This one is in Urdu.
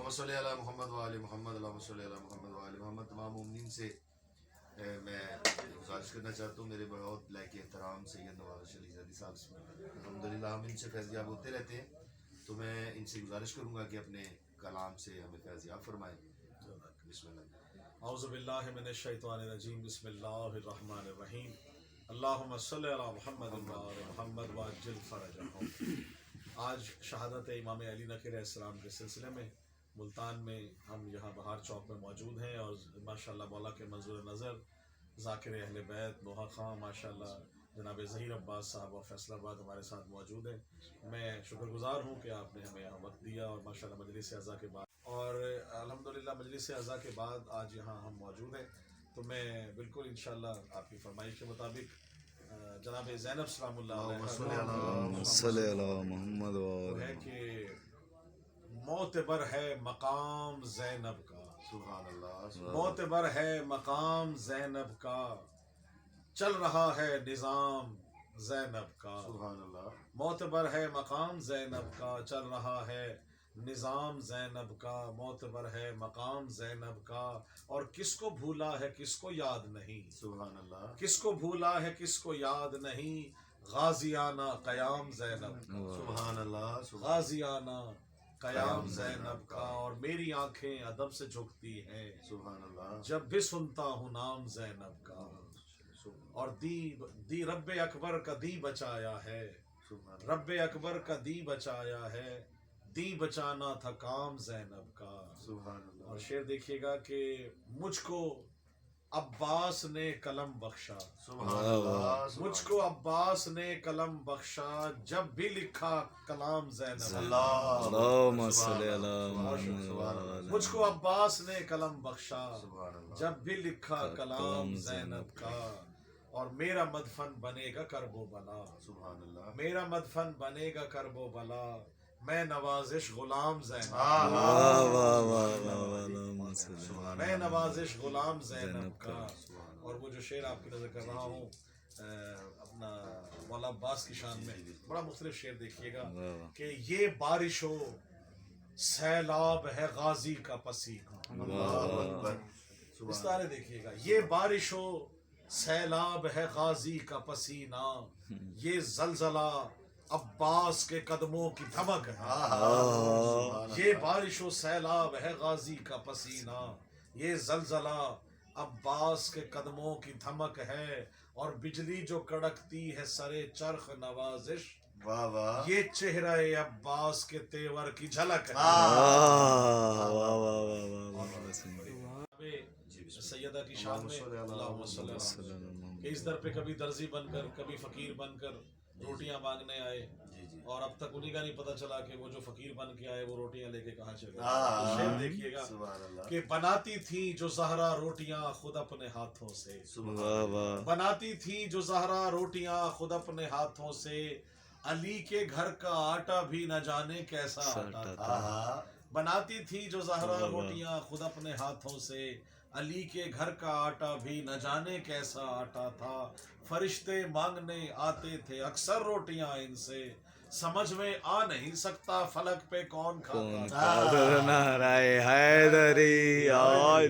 اللہم صلی علی محمد وآل محمد، اللہم صلی علی محمد وآل محمد۔ تمام مومنین سے میں گزارش کرنا چاہتا ہوں، میرے بہت لائق احترام سید نواز شریف زادی صاحب سے الحمدللہ ہم ان سے فیض یاب ہوتے رہتے ہیں، تو میں ان سے گزارش کروں گا کہ اپنے کلام سے ہمیں فیض یاب فرمائیں۔ بسم اللہ۔ اعوذ باللہ من الشیطان الرجیم، بسم اللہ الرحمن الرحیم، اللہم صلی علی محمد وآل محمد وعجل فرجہم۔ آج شہادت امام علی نقی علیہ السلام کے سلسلے میں ملتان میں ہم یہاں بہار چوک میں موجود ہیں، اور ماشاءاللہ مولا کے منظور نظر ذاکر اہل بیت نوحہ خاں ماشاءاللہ جناب ظہیر عباس صاحب اور فیصل آباد ہمارے ساتھ موجود ہیں۔ میں شکر گزار ہوں کہ آپ نے ہمیں یہاں وقت دیا، اور ماشاءاللہ مجلس اعزا کے بعد اور الحمدللہ مجلس اعزا کے بعد آج یہاں ہم موجود ہیں، تو میں بالکل انشاءاللہ آپ کی فرمائش کے مطابق جناب زینب سلام اللہ علیہ صلی اللہ محمد وہ ہے کہ معتبر ہے مقام زینب کا، سبحان اللہ، معتبر ہے مقام زینب کا، چل رہا ہے نظام زینب کا، سبحان اللہ، معتبر ہے مقام زینب کا، چل رہا ہے نظام زینب کا، معتبر ہے مقام زینب کا، اور کس کو بھولا ہے کس کو یاد نہیں، سبحان اللہ، کس کو بھولا ہے کس کو یاد نہیں، غازیانہ قیام زینب کا، سبحان اللہ، غازیانہ قیام زینب کا، اور میری آنکھیں ادب سے جھکتی ہیں سبحان اللہ، جب بھی سنتا ہوں نام زینب کا، اور دی رب اکبر کا دی بچایا ہے، رب اکبر کا دی بچایا ہے، دی بچانا تھا کام زینب کا۔ سبحان اللہ، اور شعر دیکھیے گا کہ مجھ کو عباس نے قلم بخشا، سبحان اللہ، مجھ کو عباس نے قلم بخشا، جب بھی لکھا کلام زینب کا، اللہم صلی علی محمد مجھ کو عباس نے قلم بخشا، سبحان اللہ، جب بھی لکھا کلام زینب کا، اور میرا مدفن بنے گا کرب و بلا، سبحان اللہ، میرا مدفن بنے گا کرب و بلا، میں نوازش غلام زینب، واہ واہ واہ واہ اللہم صلی علی میں نوازش غلام زینب کا۔ اور وہ جو شعر آپ کی نظر کر رہا ہوں اپنا مولا عباس کی شان میں، بڑا مختلف شعر دیکھیے گا کہ یہ بارش ہو سیلاب ہے غازی کا پسینہ، اللہ اکبر، اس طرح دیکھیے گا، یہ بارش ہو سیلاب ہے غازی کا پسینہ، یہ زلزلہ عباس کے قدموں کی دھمک ہے، یہ بارش و سیلاب ہے غازی کا پسینہ، یہ زلزلہ عباس کے قدموں کی دھمک ہے، اور بجلی جو کڑکتی ہے سرے چرخ نوازش، واہ واہ، یہ چہرہ عباس کے تیور کی جھلک ہے۔ سیدہ کی شان میں اللہم صلی اللہ علیہ وسلم کہ اس در پہ کبھی درزی بن کر کبھی فقیر بن کر روٹیاں مانگنے آئے، اور اب تک انہیں کا نہیں پتا چلا کہ وہ جو فقیر بن کے آئے وہ روٹیاں لے کے کہاں چلے گئے۔ شعر دیکھیے گا سبحان اللہ، کہ بناتی تھی جو زہرا روٹیاں خود اپنے ہاتھوں سے، بناتی تھی جو زہرا روٹیاں خود اپنے ہاتھوں سے، علی کے گھر کا آٹا بھی نہ جانے کیسا آٹا تھا، بناتی تھی جو زہرا روٹیاں خود اپنے ہاتھوں سے، علی کے گھر کا آٹا بھی نہ جانے کیسا آٹا تھا، فرشتے مانگنے آتے تھے اکثر روٹیاں ان سے، سمجھ میں آ نہیں سکتا فلک پہ کون کھاتا تھا۔ نعرہ حیدری آئے